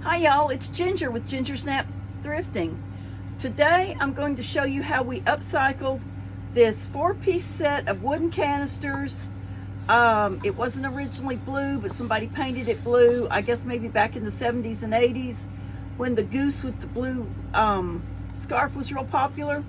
Hi y'all, it's Ginger with Ginger Snap Thrifting. Today I'm going to show you how we upcycled this 4-piece set of wooden canisters. It wasn't originally blue, but somebody painted it blue, I guess maybe back in the 70s and 80s when the goose with the blue scarf was real popular.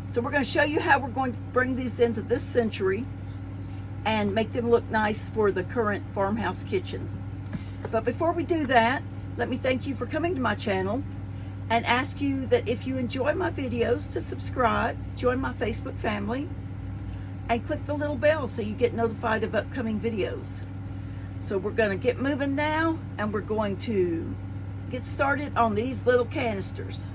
So we're going to show you how we're going to bring these into this century and make them look nice for the current farmhouse kitchen. But before we do that, let me thank you for coming to my channel and ask you that if you enjoy my videos to subscribe, join my Facebook family, and click the little bell so you get notified of upcoming videos. So we're going to get moving now, and we're going to get started on these little canisters.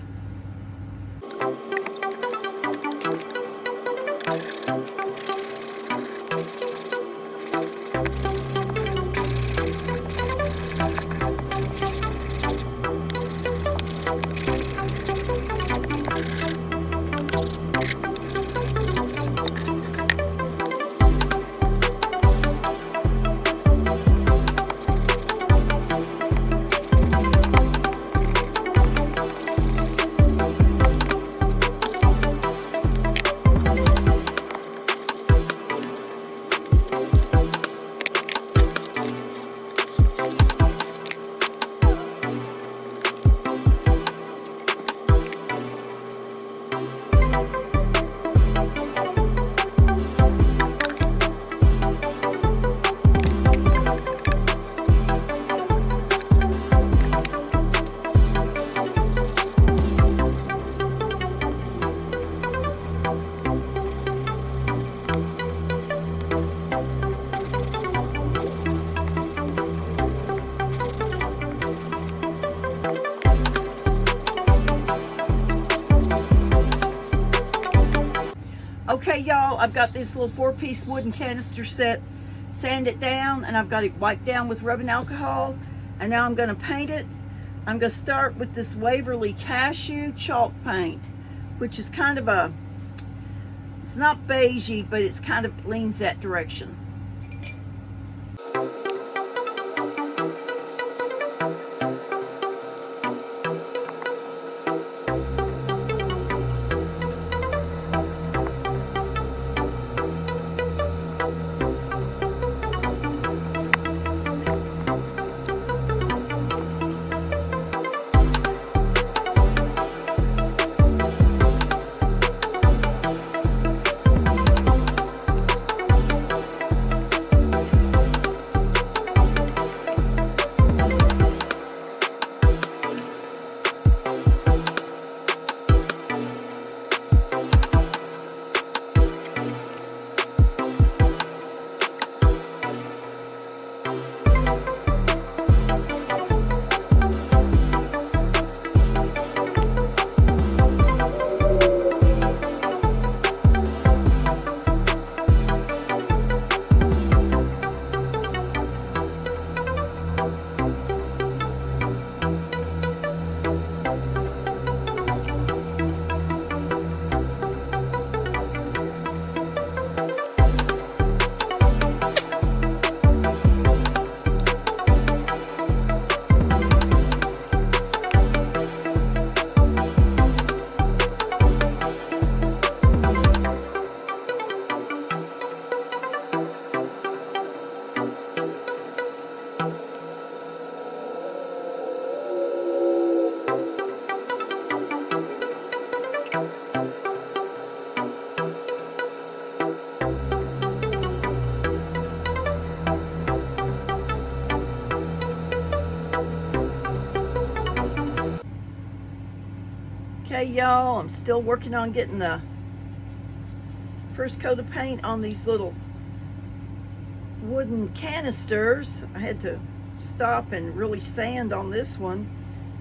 Okay y'all, I've got this little 4-piece wooden canister set sanded down, and I've got it wiped down with rubbing alcohol, and now I'm going to paint it. I'm going to start with this Waverly Cashew chalk paint, which is kind of a, it's not beigey, but it's kind of leans that direction. Okay y'all, I'm still working on getting the first coat of paint on these little wooden canisters. I had to stop and really sand on this one.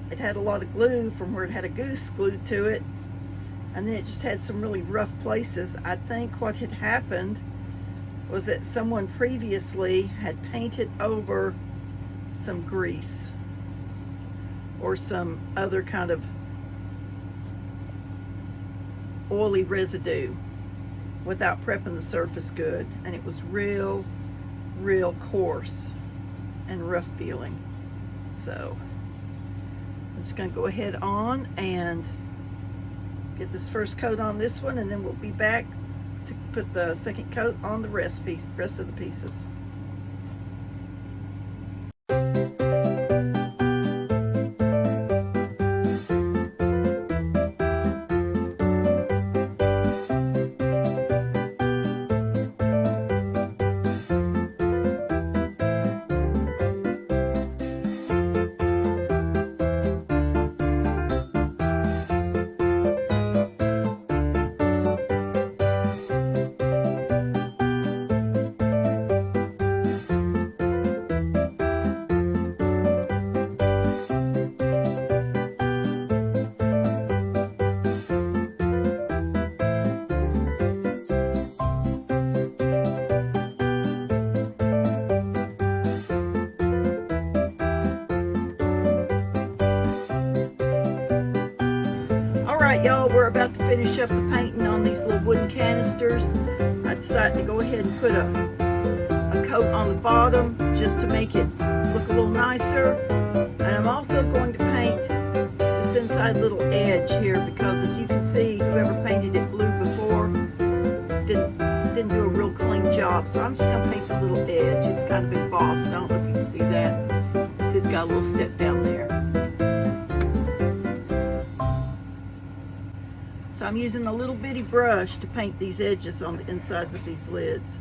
It had a lot of glue from where it had a goose glued to it, and then it just had some really rough places. I think what had happened was that someone previously had painted over some grease or some other kind of oily residue without prepping the surface good, and it was real coarse and rough feeling. So I'm just going to go ahead on and get this first coat on this one, and then we'll be back to put the second coat on the rest of the pieces. Alright y'all, we're about to finish up the painting on these little wooden canisters. I decided to go ahead and put a coat on the bottom just to make it look a little nicer. And I'm also going to paint this inside little edge here, because as you can see, whoever painted it blue before didn't do a real clean job. So I'm just going to paint the little edge. It's kind of embossed. I don't know if you can see that. See, it's got a little step down there. So I'm using a little bitty brush to paint these edges on the insides of these lids.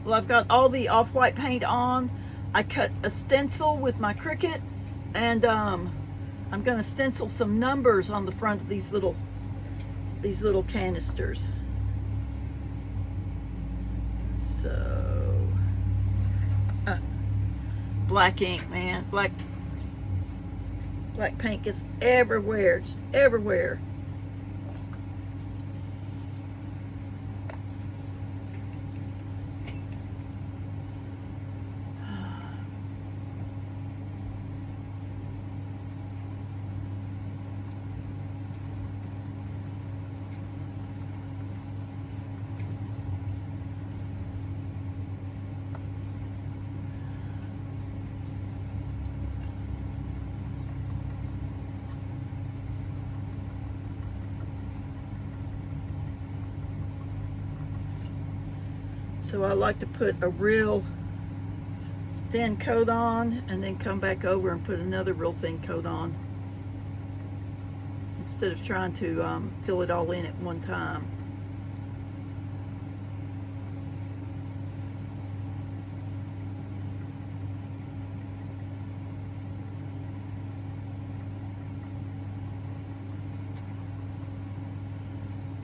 Well, I've got all the off-white paint on. I cut a stencil with my Cricut, and I'm going to stencil some numbers on the front of these little canisters. So, black ink, man, black paint gets everywhere, just everywhere. So I like to put a real thin coat on and then come back over and put another real thin coat on, instead of trying to fill it all in at one time.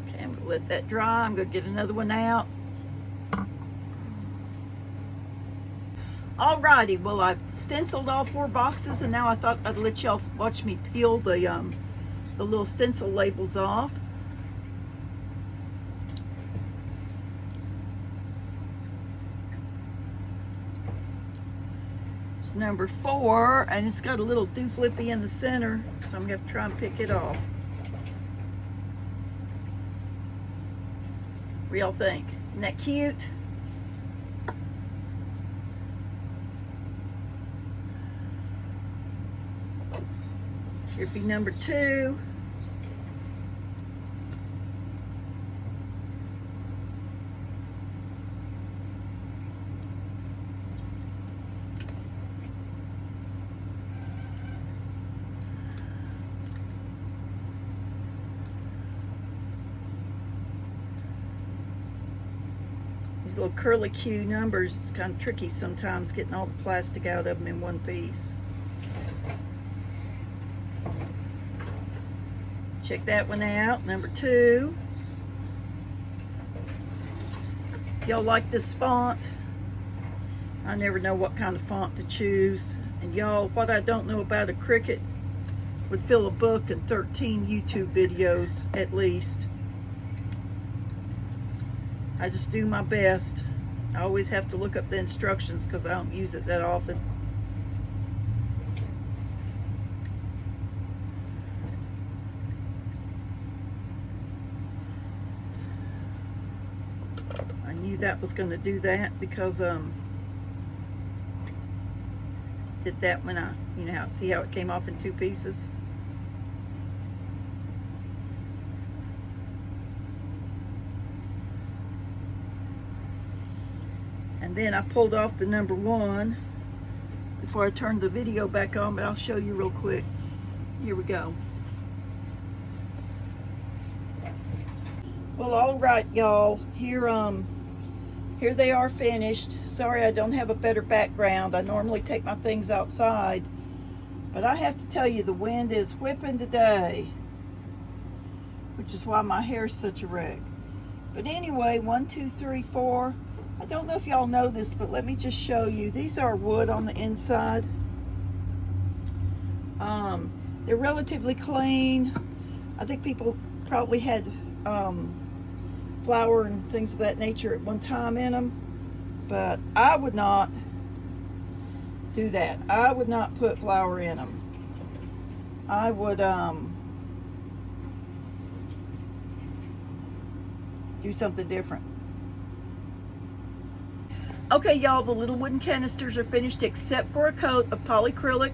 Okay, I'm gonna let that dry. I'm gonna get another one out. Alrighty, well, I've stenciled all 4 boxes, and now I thought I'd let y'all watch me peel the little stencil labels off. It's number 4, and it's got a little do-flippy in the center, so I'm going to have to try and pick it off. What do y'all think? Isn't that cute? Here'd be number 2. These little curlicue numbers, it's kind of tricky sometimes getting all the plastic out of them in one piece. Check that one out, number 2. Y'all like this font? I never know what kind of font to choose. And y'all, what I don't know about a Cricut would fill a book and 13 YouTube videos at least. I just do my best. I always have to look up the instructions because I don't use it that often. I knew that was going to do that because did that when I, you know, see how it came off in 2 pieces. And then I pulled off the number 1 before I turned the video back on, but I'll show you real quick. Here we go. Well, all right, y'all. Here they are finished. Sorry I don't have a better background. I normally take my things outside, but I have to tell you, the wind is whipping today, which is why my hair's such a wreck. But anyway, 1, 2, 3, 4. I don't know if y'all noticed, but let me just show you. These are wood on the inside. They're relatively clean. I think people probably had flour and things of that nature at one time in them, but I would not do that. I would not put flour in them. I would do something different. Okay, y'all, the little wooden canisters are finished except for a coat of polyacrylic.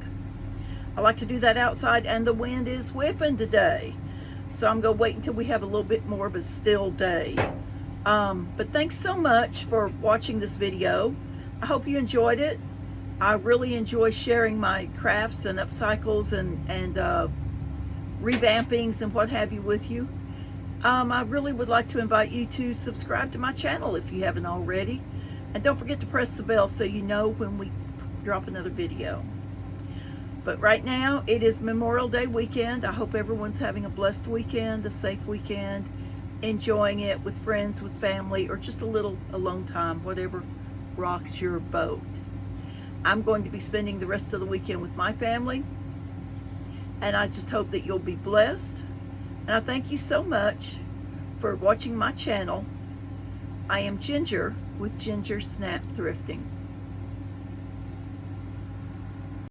I like to do that outside, and the wind is whipping today. So I'm going to wait until we have a little bit more of a still day. But thanks so much for watching this video. I hope you enjoyed it. I really enjoy sharing my crafts and upcycles and revampings and what have you with you. I really would like to invite you to subscribe to my channel if you haven't already. And don't forget to press the bell so you know when we drop another video. But right now, it is Memorial Day weekend. I hope everyone's having a blessed weekend, a safe weekend, enjoying it with friends, with family, or just a little alone time, whatever rocks your boat. I'm going to be spending the rest of the weekend with my family, and I just hope that you'll be blessed. And I thank you so much for watching my channel. I am Ginger with Ginger Snap Thrifting.